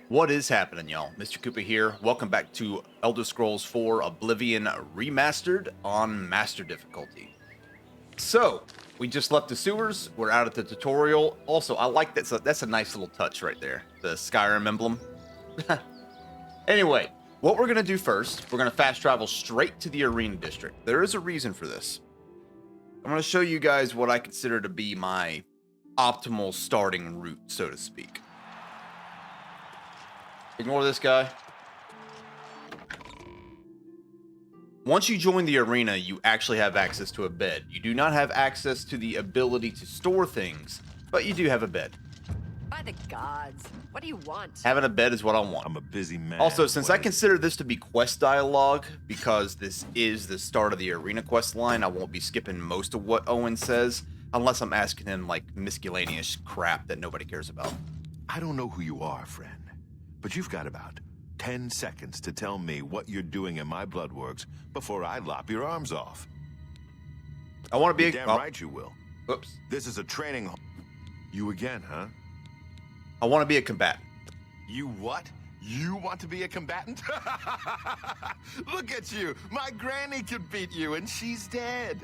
What is happening, y'all? Mr. Koopa here. Welcome back to Elder Scrolls 4 Oblivion Remastered on Master Difficulty. So, we just left the sewers. We're out at the tutorial. Also, I like that. That's a nice little touch right there. The Skyrim emblem. Anyway, what we're going to do first, we're going to fast travel straight to the Arena District. There is a reason for this. I'm going to show you guys what I consider to be my optimal starting route, so to speak. Ignore this guy. Once you join the arena, you actually have access to a bed. You do not have access to the ability to store things, but you do have a bed. By the gods, what do you want? Having a bed is what I want. I'm a busy man. Also, since I consider this to be quest dialogue, because this is the start of the arena quest line, I won't be skipping most of what Owen says, unless I'm asking him like miscellaneous crap that nobody cares about. I don't know who you are, friend, but you've got about 10 seconds to tell me what you're doing in my bloodworks before I lop your arms off. I want to be You're damn right you will. Oops. This is a training. You again, huh? I want to be a combatant. You what? You want to be a combatant? Look at you. My granny could beat you, and she's dead.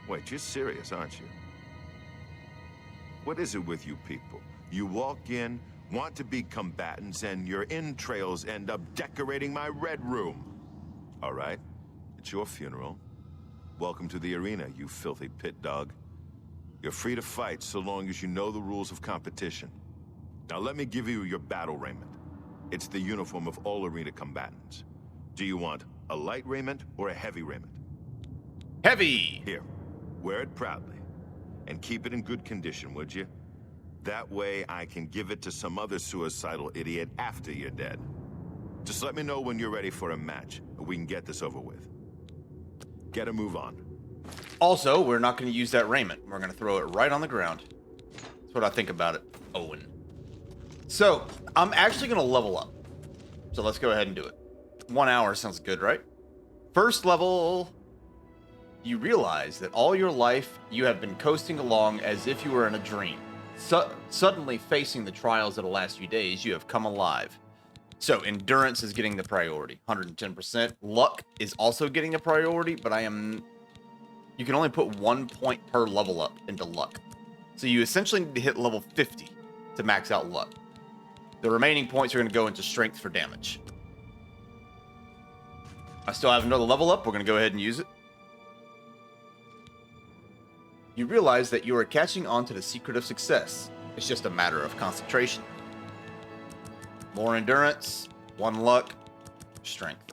Wait, you're serious, aren't you? What is it with you people? You walk in, want to be combatants, and your entrails end up decorating my red room. All right, it's your funeral. Welcome to the arena, you filthy pit dog. You're free to fight so long as you know the rules of competition. Now let me give you your battle raiment. It's the uniform of all arena combatants. Do you want a light raiment or a heavy raiment? Heavy! Here, wear it proudly. And keep it in good condition, would you? That way I can give it to some other suicidal idiot after you're dead. Just let me know when you're ready for a match, and we can get this over with. Get a move on. Also, we're not going to use that raiment. We're going to throw it right on the ground. That's what I think about it, Owen. So, I'm actually going to level up. So let's go ahead and do it. 1 hour sounds good, right? First level, you realize that all your life you have been coasting along as if you were in a dream. Suddenly facing the trials of the last few days, you have come alive. So endurance is getting the priority, 110%. Luck is also getting a priority, but you can only put 1 point per level up into luck. So you essentially need to hit level 50 to max out luck. The remaining points are going to go into strength for damage. I still have another level up. We're going to go ahead and use it. You realize that you are catching on to the secret of success. It's just a matter of concentration. More endurance, 1 luck, strength.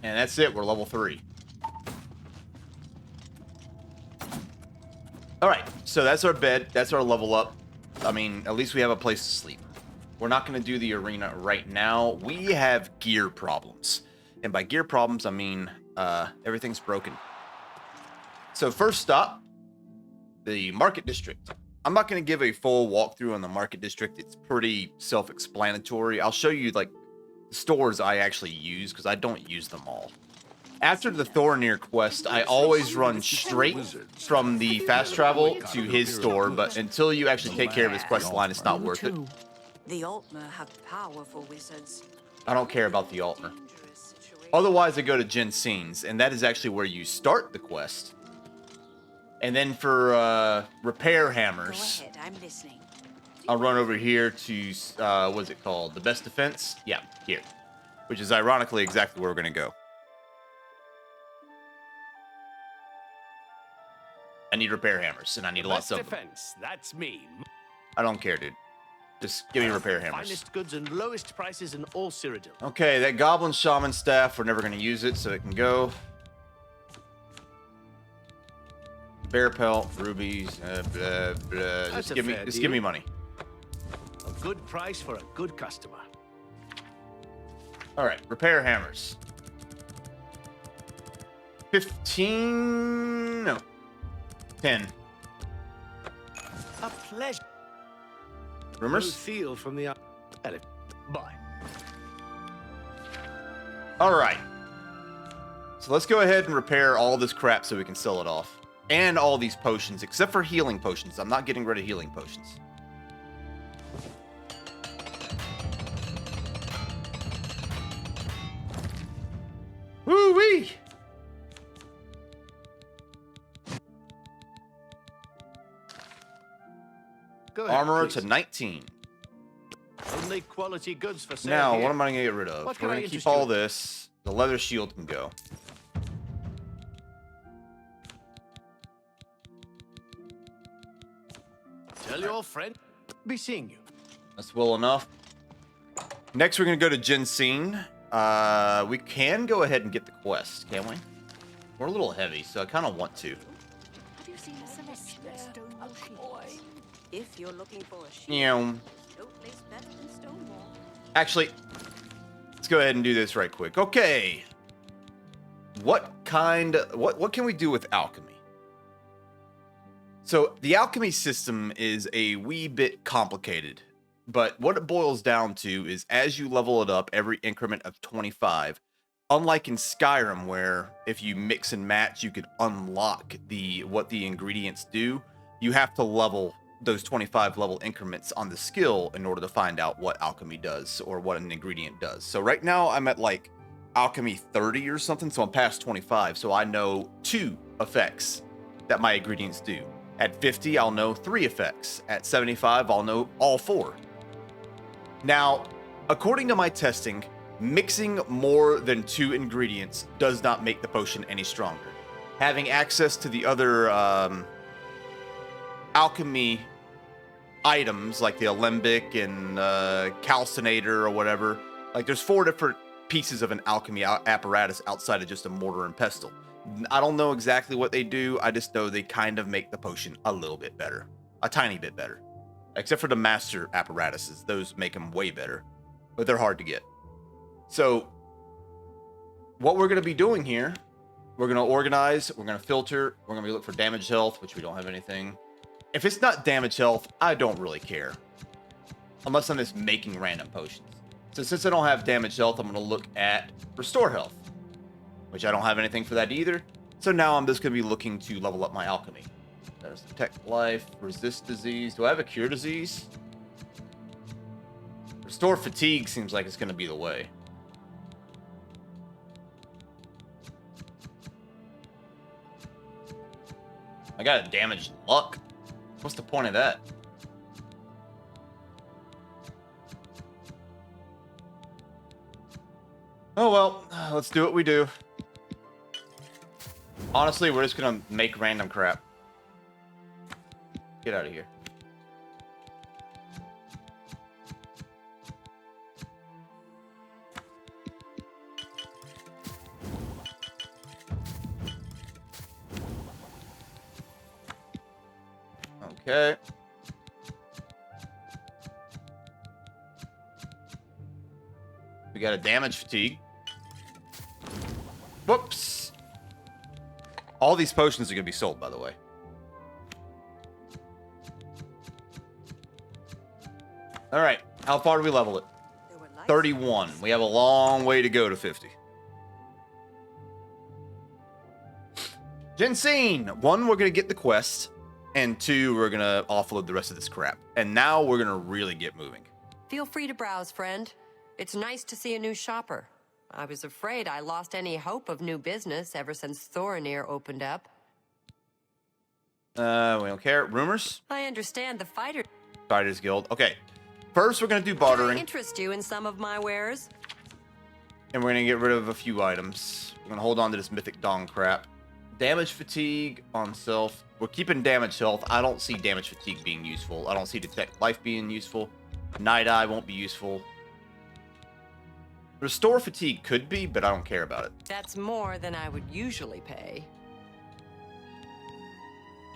And that's it. We're level 3. All right, so that's our bed. That's our level up. I mean, at least we have a place to sleep. We're not going to do the arena right now. We have gear problems. And by gear problems, I mean everything's broken. So first stop, the Market District. I'm not going to give a full walkthrough on the Market District. It's pretty self-explanatory. I'll show you like the stores I actually use because I don't use them all. After the Thornir quest, I always run straight from the fast travel to his store, but until you actually take care of his quest line, it's not worth it. The Altmer have powerful wizards. I don't care about the Altmer. Otherwise, I go to Jensen's, and that is actually where you start the quest. And then for repair hammers, Go ahead, I'm listening. I'll run over here to, what is it called? The best defense? Yeah, here. Which is ironically exactly where we're going to go. I need repair hammers, and I need lots of them. Defense, that's me. I don't care, dude. Just give me repair hammers. Finest goods and lowest prices in all Cyrodiil. Okay, that Goblin Shaman staff, we're never going to use it, so it can go. Bear pelt, rubies, blah, blah. Just give me money. A good price for a good customer. All right, repair hammers. 15, no, 10. A pleasure. Rumors? Feel from the bye. All right. So let's go ahead and repair all this crap so we can sell it off. And all these potions, except for healing potions. I'm not getting rid of healing potions. Woo-wee! Go ahead, Armor please. to 19. Only quality goods for sale Now, here. what am I going to get rid of? What We're can I going to keep interest you all in? this. The leather shield can go. Tell your friend. Be seeing you. That's well enough. Next, we're going to go to Jensine. We can go ahead and get the quest, can't we? We're a little heavy, so I kind of want to. Have you seen a Celestia? A boy. If you're looking for a shield, Yeah. don't place better than Stonewall. Actually, let's go ahead and do this right quick. Okay. What can we do with alchemy? So the alchemy system is a wee bit complicated, but what it boils down to is as you level it up every increment of 25, unlike in Skyrim where if you mix and match you could unlock what the ingredients do, you have to level those 25 level increments on the skill in order to find out what alchemy does or what an ingredient does. So right now I'm at like alchemy 30 or something, so I'm past 25, so I know 2 effects that my ingredients do. At 50, I'll know 3 effects. At 75, I'll know all 4. Now, according to my testing, mixing more than 2 ingredients does not make the potion any stronger. Having access to the other alchemy items, like the alembic and calcinator or whatever, like there's 4 different pieces of an alchemy apparatus outside of just a mortar and pestle. I don't know exactly what they do. I just know they kind of make the potion a little bit better. A tiny bit better. Except for the master apparatuses. Those make them way better. But they're hard to get. So, what we're going to be doing here, we're going to organize, we're going to filter, we're going to be looking for damage health, which we don't have anything. If it's not damage health, I don't really care. Unless I'm just making random potions. So since I don't have damage health, I'm going to look at restore health. Which I don't have anything for that either. So now I'm just going to be looking to level up my alchemy. There's detect life, resist disease. Do I have a cure disease? Restore fatigue seems like it's going to be the way. I got a damaged luck. What's the point of that? Oh well, let's do what we do. Honestly, we're just gonna make random crap. Get out of here. Okay. We got a damage fatigue. Whoops. All these potions are going to be sold, by the way. All right. How far do we level it? 31. We have a long way to go to 50. Jensine. 1, we're going to get the quest. And 2, we're going to offload the rest of this crap. And now we're going to really get moving. Feel free to browse, friend. It's nice to see a new shopper. I was afraid I lost any hope of new business ever since Thorinir opened up. We don't care. Rumors? I understand the Fighters Guild. Okay. First, we're going to do Can I bartering. interest you in some of my wares? And we're going to get rid of a few items. We're going to hold on to this Mythic Dong crap. Damage fatigue on self. We're keeping damage health. I don't see damage fatigue being useful. I don't see detect life being useful. Night Eye won't be useful. Restore fatigue could be, but I don't care about it. That's more than I would usually pay.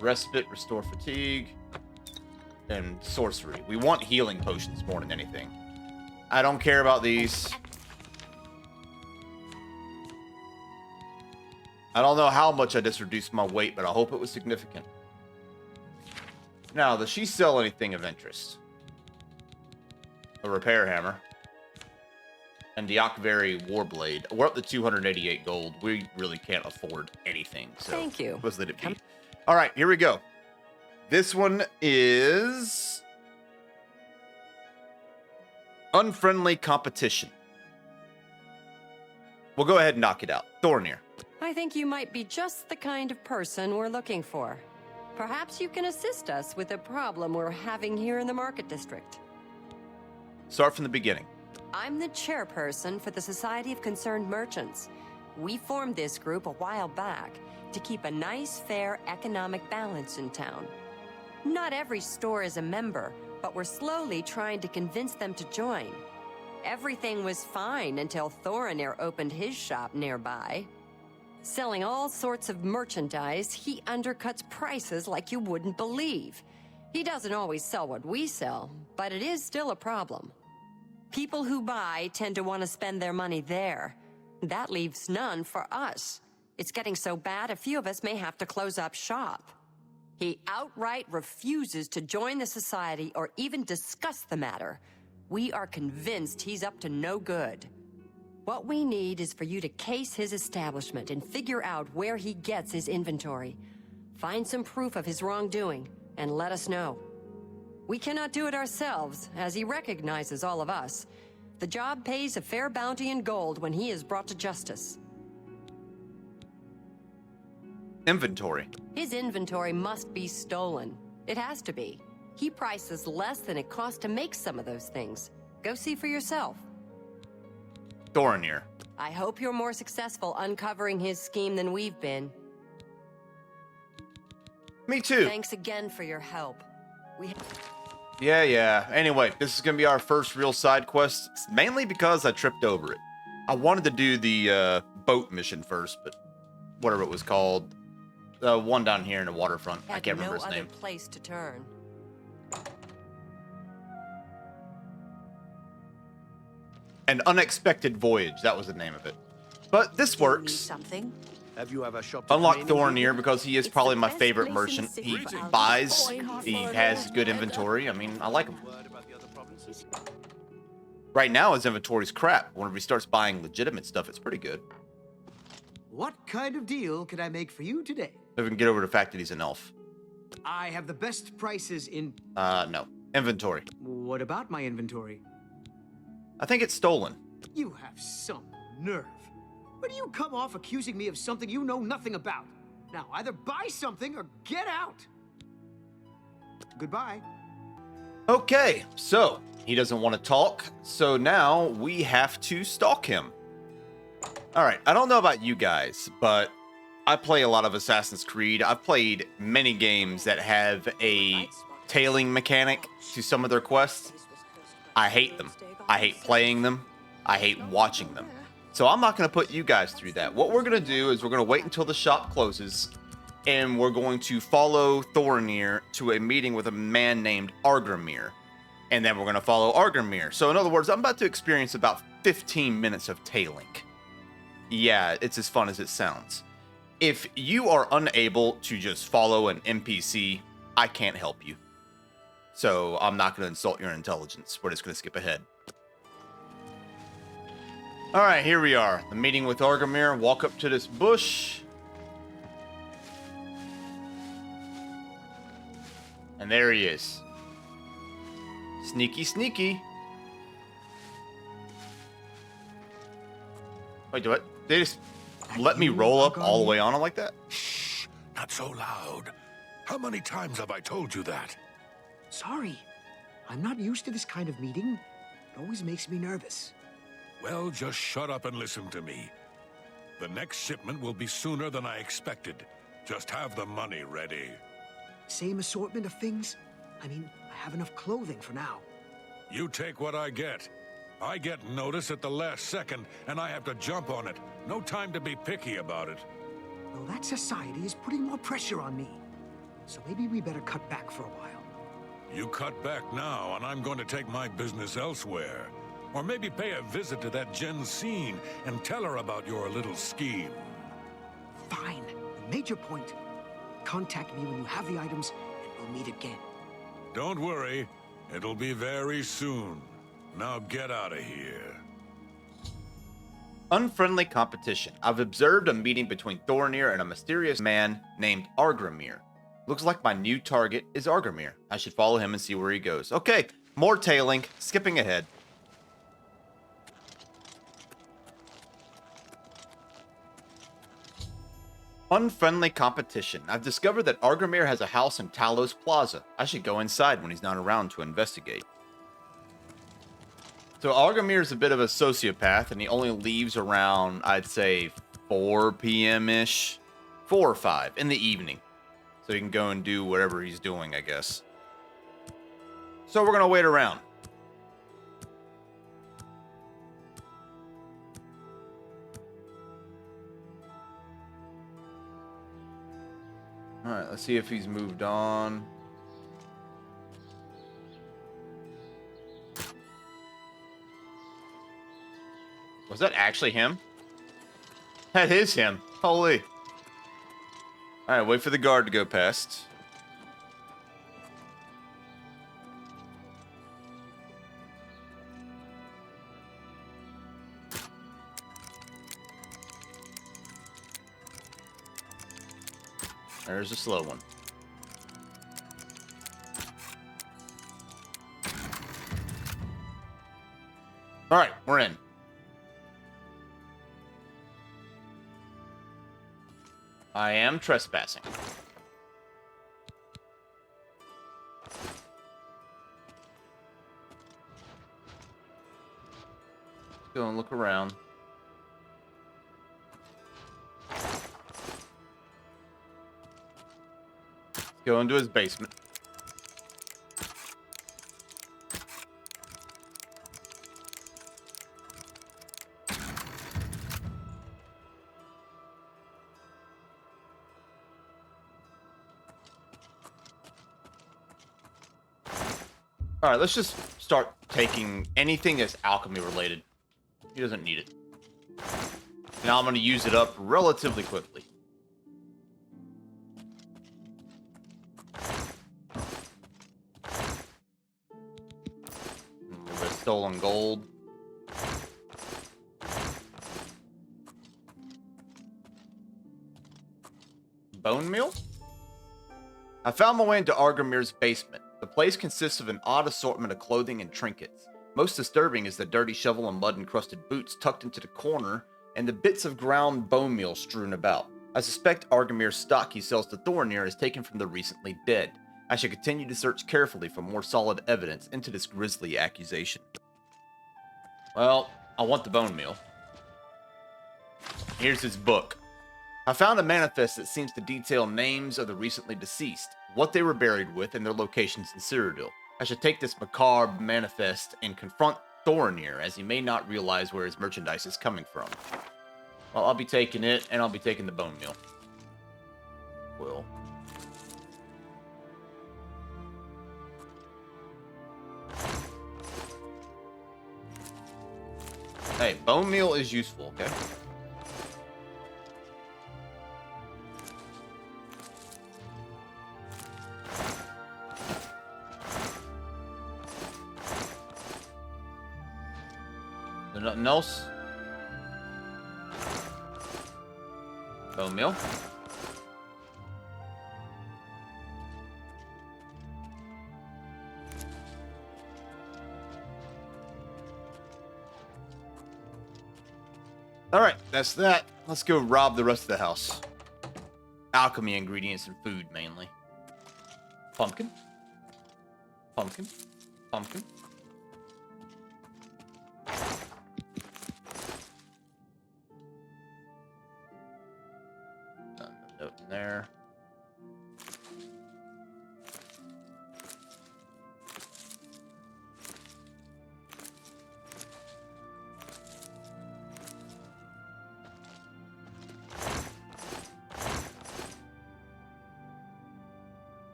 Respite, restore fatigue, and sorcery. We want healing potions more than anything. I don't care about these. I don't know how much I just reduced my weight, but I hope it was significant. Now, does she sell anything of interest? A repair hammer. And the Agarmir Warblade. We're up to 288 gold. We really can't afford anything. So Thank you. let's let it be. All right, here we go. This one is Unfriendly Competition. we'll go ahead and knock it out. Thornir. I think you might be just the kind of person we're looking for. Perhaps you can assist us with a problem we're having here in the Market District. Start from the beginning. I'm the chairperson for the Society of Concerned Merchants. We formed this group a while back to keep a nice, fair economic balance in town. Not every store is a member, but we're slowly trying to convince them to join. Everything was fine until Thorinir opened his shop nearby. Selling all sorts of merchandise, he undercuts prices like you wouldn't believe. He doesn't always sell what we sell, but it is still a problem. People who buy tend to want to spend their money there. That leaves none for us. It's getting so bad, a few of us may have to close up shop. He outright refuses to join the society or even discuss the matter. We are convinced he's up to no good. What we need is for you to case his establishment and figure out where he gets his inventory. Find some proof of his wrongdoing and let us know. We cannot do it ourselves, as he recognizes all of us. The job pays a fair bounty in gold when he is brought to justice. Inventory. His inventory must be stolen. It has to be. He prices less than it costs to make some of those things. Go see for yourself. Thorinir. I hope you're more successful uncovering his scheme than we've been. Me too. Thanks again for your help. Yeah. Anyway, this is going to be our first real side quest, mainly because I tripped over it. I wanted to do the boat mission first, but whatever it was called. The one down here in the waterfront. I can't remember his name. No other place to turn. An Unexpected Voyage. That was the name of it. But this works. Something? Have you ever shopped at Unlock the main Thorinir because he is probably my favorite place in merchant. the He city for buys, alcohol. he has good inventory. I mean, I like him. Word about the other provinces? Right now, his inventory's crap. Whenever he starts buying legitimate stuff, it's pretty good. What kind of deal can I make for you today? If we can get over the fact that he's an elf. I have the best prices in... No. Inventory. What about my inventory? I think it's stolen. You have some nerve. Where do you come off accusing me of something you know nothing about? Now, either buy something or get out. Goodbye. Okay, so he doesn't want to talk, so now we have to stalk him. All right, I don't know about you guys, but I play a lot of Assassin's Creed. I've played many games that have a tailing mechanic to some of their quests. I hate them. I hate playing them. I hate watching them. So I'm not going to put you guys through that. What we're going to do is we're going to wait until the shop closes, and we're going to follow Thorinir to a meeting with a man named Agarmir. And then we're going to follow Agarmir. So in other words, I'm about to experience about 15 minutes of tailing. Yeah, it's as fun as it sounds. If you are unable to just follow an NPC, I can't help you. So I'm not going to insult your intelligence. We're just going to skip ahead. All right, here we are. The meeting with Agarmir. Walk up to this bush. And there he is. Sneaky, sneaky. Wait, do what? They just let me roll up all the way on him like that? Shh, not so loud. How many times have I told you that? Sorry. I'm not used to this kind of meeting. It always makes me nervous. Well, just shut up and listen to me. The next shipment will be sooner than I expected. Just have the money ready. Same assortment of things? I mean, I have enough clothing for now. You take what I get. I get notice at the last second, and I have to jump on it. No time to be picky about it. Well, that society is putting more pressure on me. So maybe we better cut back for a while. You cut back now, and I'm going to take my business elsewhere. Or maybe pay a visit to that Jensine and tell her about your little scheme. Fine. You made your point. Contact me when you have the items, and we'll meet again. Don't worry. It'll be very soon. Now get out of here. Unfriendly competition. I've observed a meeting between Thorinir and a mysterious man named Agarmir. Looks like my new target is Agarmir. I should follow him and see where he goes. Okay, more tailing. Skipping ahead. Unfriendly competition. I've discovered that Agarmir has a house in Talos Plaza. I should go inside when he's not around to investigate. So Agarmir is a bit of a sociopath, and he only leaves around, I'd say, 4 p.m.-ish. 4 or 5 in the evening. So he can go and do whatever he's doing, I guess. So we're going to wait around. Alright, let's see if he's moved on. Was that actually him? That is him. Holy. Alright, wait for the guard to go past. There's a slow one. Alright, we're in. I am trespassing. Let's go and look around. Go into his basement. All right, let's just start taking anything that's alchemy related. He doesn't need it. Now I'm going to use it up relatively quickly. Stolen gold. Bone meal? I found my way into Agarmir's basement. The place consists of an odd assortment of clothing and trinkets. Most disturbing is the dirty shovel and mud-encrusted boots tucked into the corner and the bits of ground bone meal strewn about. I suspect Agarmir's stock he sells to Thornir is taken from the recently dead. I should continue to search carefully for more solid evidence into this grisly accusation. Well, I want the bone meal. Here's his book. I found a manifest that seems to detail names of the recently deceased, what they were buried with, and their locations in Cyrodiil. I should take this macabre manifest and confront Thornir, as he may not realize where his merchandise is coming from. Well, I'll be taking it, and I'll be taking the bone meal. Will. Hey, bone meal is useful, okay? There's nothing else? Bone meal. Alright, that's that. Let's go rob the rest of the house. Alchemy ingredients and food, mainly. Pumpkin. Pumpkin. Pumpkin. Note in there.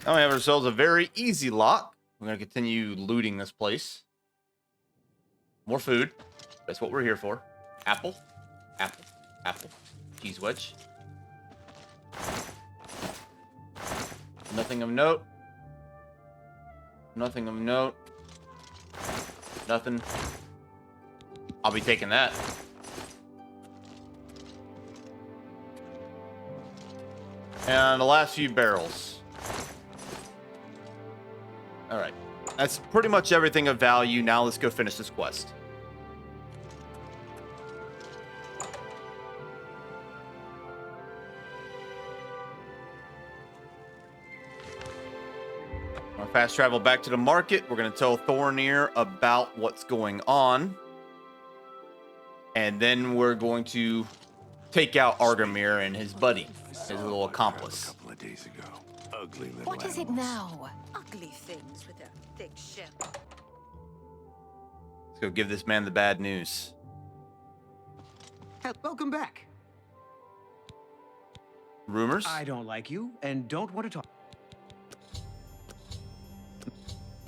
Now we have ourselves a very easy lock. We're going to continue looting this place. More food. That's what we're here for. Apple. Apple. Apple. Cheese wedge. Nothing of note. Nothing of note. Nothing. I'll be taking that. And the last few barrels. All right. That's pretty much everything of value. Now let's go finish this quest. We're gonna fast travel back to the market. We're going to tell Thornir about what's going on. And then we're going to take out Agarmir and his buddy, his little accomplice. A couple of days ago. Ugly little What is it animals. now? Ugly things with their thick shell. Let's go give this man the bad news. Welcome back. Rumors? I don't like you and don't want to talk.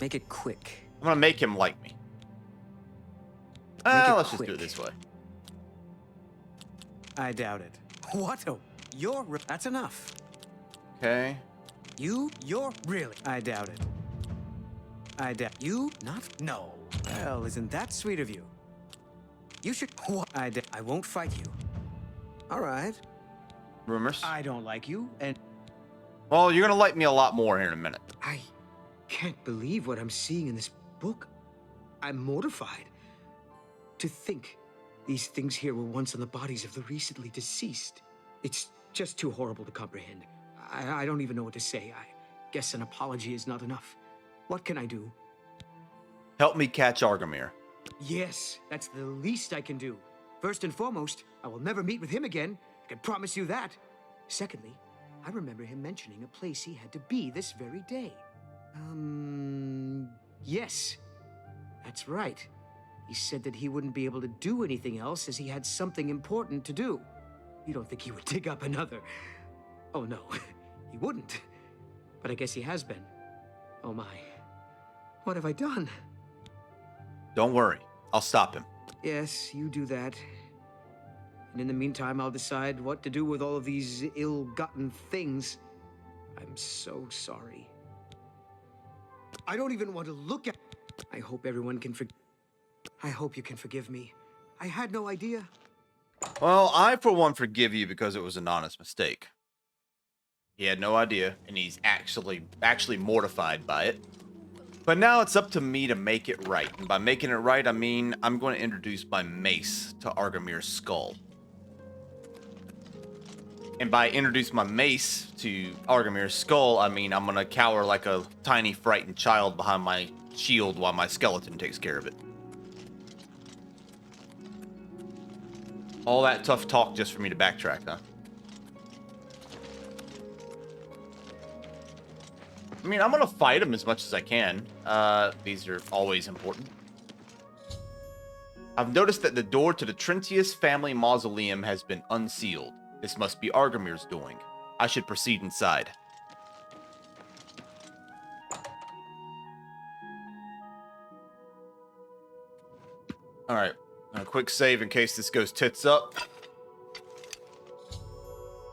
Make it quick. I'm going to make him like me. it Let's just do quick. it this way. I doubt it. What? Oh, that's enough. Okay. You're really. I doubt it. I doubt you. Not. No. Well, isn't that sweet of you? You should. What? I won't fight you. All right. Rumors? I don't like you, and Well, you're going to like me a lot more here in a minute. I can't believe what I'm seeing in this book. I'm mortified. To think these things here were once on the bodies of the recently deceased. It's just too horrible to comprehend. I don't even know what to say. I guess an apology is not enough. What can I do? Help me catch Agarmir. Yes, that's the least I can do. First and foremost, I will never meet with him again. I can promise you that. Secondly, I remember him mentioning a place he had to be this very day. Yes. That's right. He said that he wouldn't be able to do anything else as he had something important to do. You don't think he would dig up another... Oh, no. He wouldn't. But I guess he has been. Oh, my. What have I done? Don't worry. I'll stop him. Yes, you do that. And in the meantime, I'll decide what to do with all of these ill-gotten things. I'm so sorry. I don't even want to look at... I hope everyone can I hope you can forgive me. I had no idea. Well, I, for one, forgive you because it was an honest mistake. He had no idea, and he's actually mortified by it. But now it's up to me to make it right. And by making it right, I mean I'm going to introduce my mace to Agarmir's skull. And by introduce my mace to Agarmir's skull, I mean I'm going to cower like a tiny frightened child behind my shield while my skeleton takes care of it. All that tough talk just for me to backtrack, huh? I mean, I'm going to fight him as much as I can. These are always important. I've noticed that the door to the Trentius family mausoleum has been unsealed. This must be Agarmir's doing. I should proceed inside. Alright. A quick save in case this goes tits up.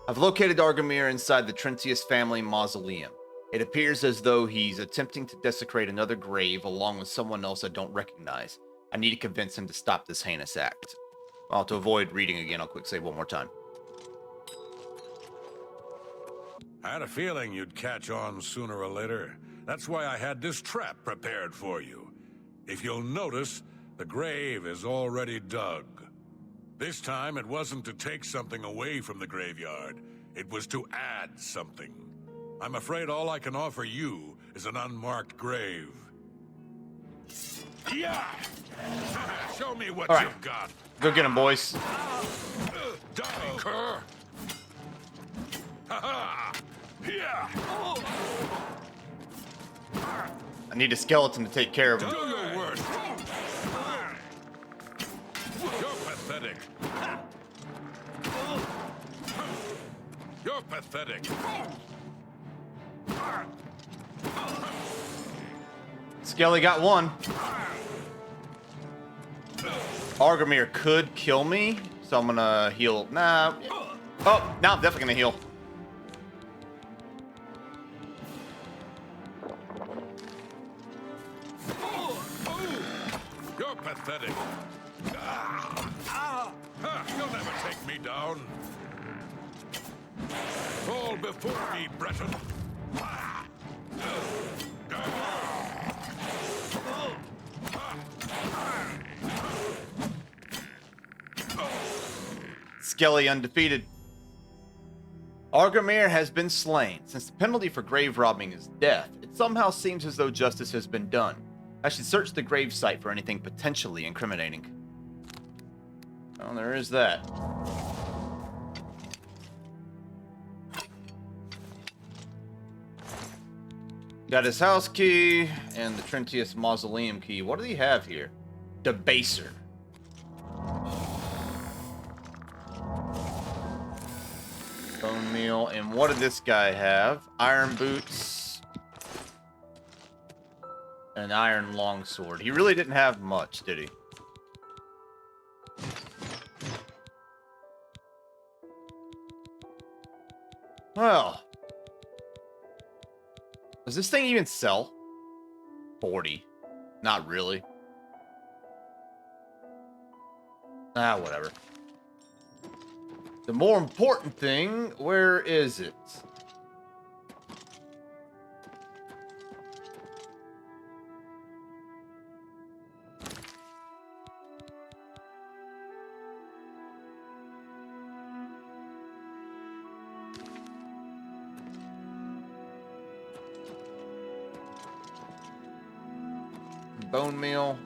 I've located Agarmir inside the Trentius family mausoleum. It appears as though he's attempting to desecrate another grave along with someone else I don't recognize. I need to convince him to stop this heinous act. Well, to avoid reading again, I'll quick save one more time. I had a feeling you'd catch on sooner or later. That's why I had this trap prepared for you. If you'll notice, the grave is already dug. This time, it wasn't to take something away from the graveyard. It was to add something. I'm afraid all I can offer you is an unmarked grave. Yeah! Show me what All right. you've got. Go get him, boys. Die, cur! Ha-ha! Yeah! I need a skeleton to take care of him. Do your worst. You're pathetic. You're pathetic. Skelly got one. Agarmir could kill me, so I'm gonna heal. Nah. Oh, now I'm definitely gonna heal. You're pathetic. You'll never take me down. Fall before me, Breton. Skelly undefeated. Agarmir has been slain. Since the penalty for grave robbing is death, it somehow seems as though justice has been done. I should search the grave site for anything potentially incriminating. Well, there is that. Got his house key and the Trentius Mausoleum key. What do they have here? Debaser. Bone meal. And what did this guy have? Iron boots. And an iron longsword. He really didn't have much, did he? Well. Does this thing even sell? 40. Not really. Ah, whatever. The more important thing, where is it? Bone meal.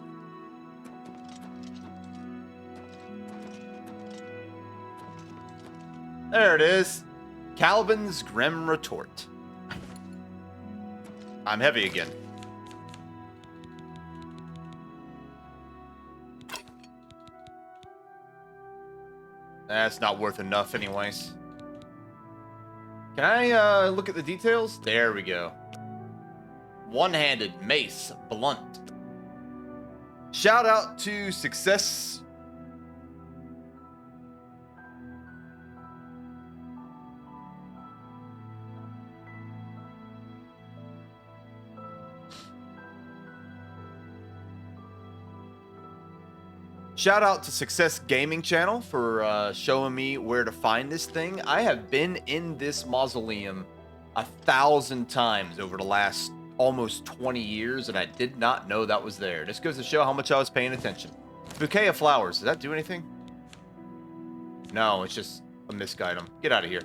There it is. Calvin's Grim Retort. I'm heavy again. That's not worth enough anyways. Can I look at the details? There we go. One-handed mace, blunt. Shout out to Success. Shout out to Success Gaming Channel for showing me where to find this thing. I have been in this mausoleum 1,000 times over the last almost 20 years, and I did not know that was there. This goes to show how much I was paying attention. Bouquet of flowers. Does that do anything? No, it's just a misc item. Get out of here.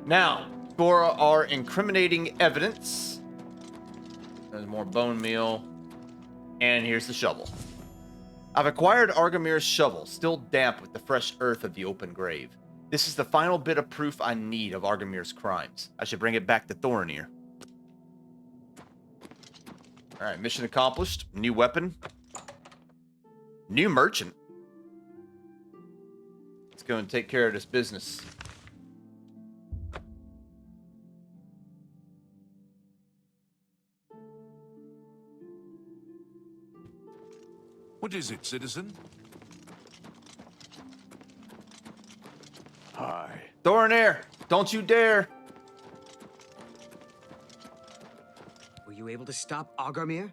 Now, for our incriminating evidence. There's more bone meal. And here's the shovel. I've acquired Agarmir's shovel, still damp with the fresh earth of the open grave. This is the final bit of proof I need of Agarmir's crimes. I should bring it back to Thorinir. Alright, mission accomplished. New weapon. New merchant. Let's go and take care of this business. What is it, citizen? Hi. Thorinir, don't you dare! Were you able to stop Agarmir?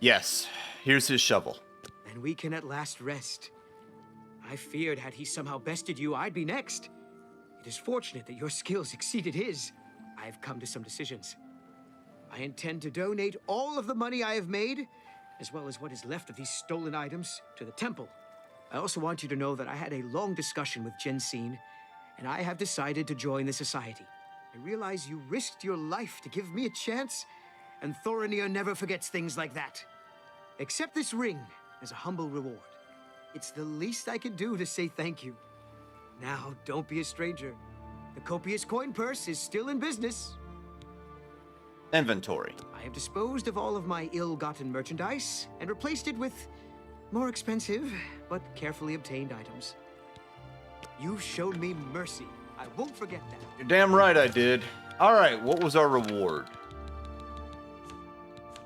Yes, here's his shovel. Then we can at last rest. I feared had he somehow bested you, I'd be next. It is fortunate that your skills exceeded his. I've come to some decisions. I intend to donate all of the money I have made, as well as what is left of these stolen items, to the temple. I also want you to know that I had a long discussion with Jensine, and I have decided to join the society. I realize you risked your life to give me a chance, and Thorinir never forgets things like that. Accept this ring as a humble reward. It's the least I can do to say thank you. Now, don't be a stranger. The copious coin purse is still in business. Inventory. I have disposed of all of my ill-gotten merchandise and replaced it with more expensive but carefully obtained items. You've shown me mercy. I won't forget that. You're damn right I did. Alright, what was our reward?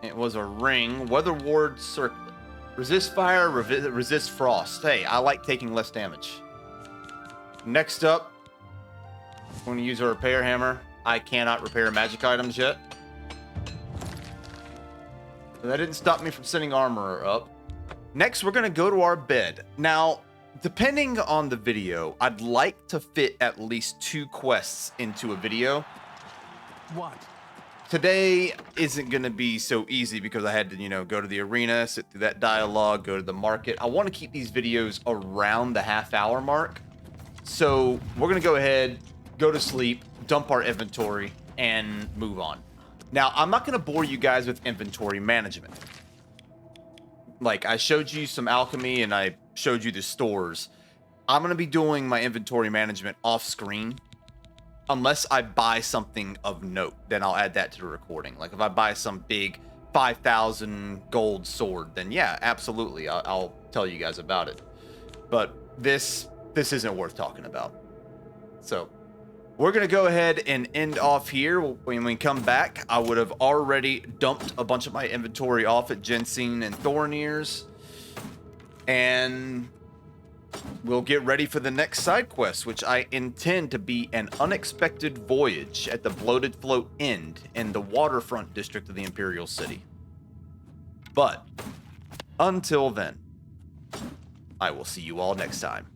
It was a ring. Weather ward circlet. Resist fire, resist frost. Hey, I like taking less damage. Next up, I'm going to use a repair hammer. I cannot repair magic items yet. That didn't stop me from sending armor up. Next, we're going to go to our bed. Now, depending on the video, I'd like to fit at least 2 quests into a video. What? Today isn't going to be so easy because I had to, you know, go to the arena, sit through that dialogue, go to the market. I want to keep these videos around the half-hour mark. So we're going to go ahead, go to sleep, dump our inventory, and move on. Now, I'm not going to bore you guys with inventory management. Like, I showed you some alchemy and I showed you the stores. I'm going to be doing my inventory management off screen. Unless I buy something of note, then I'll add that to the recording. Like if I buy some big 5,000 gold sword, then yeah, absolutely, I'll tell you guys about it. But this isn't worth talking about. So we're gonna go ahead and end off here. When we come back, I would have already dumped a bunch of my inventory off at Ginseng and Thornir's, and we'll get ready for the next side quest, which I intend to be an unexpected voyage at the Bloated Float End in the waterfront district of the Imperial City. But until then, I will see you all next time.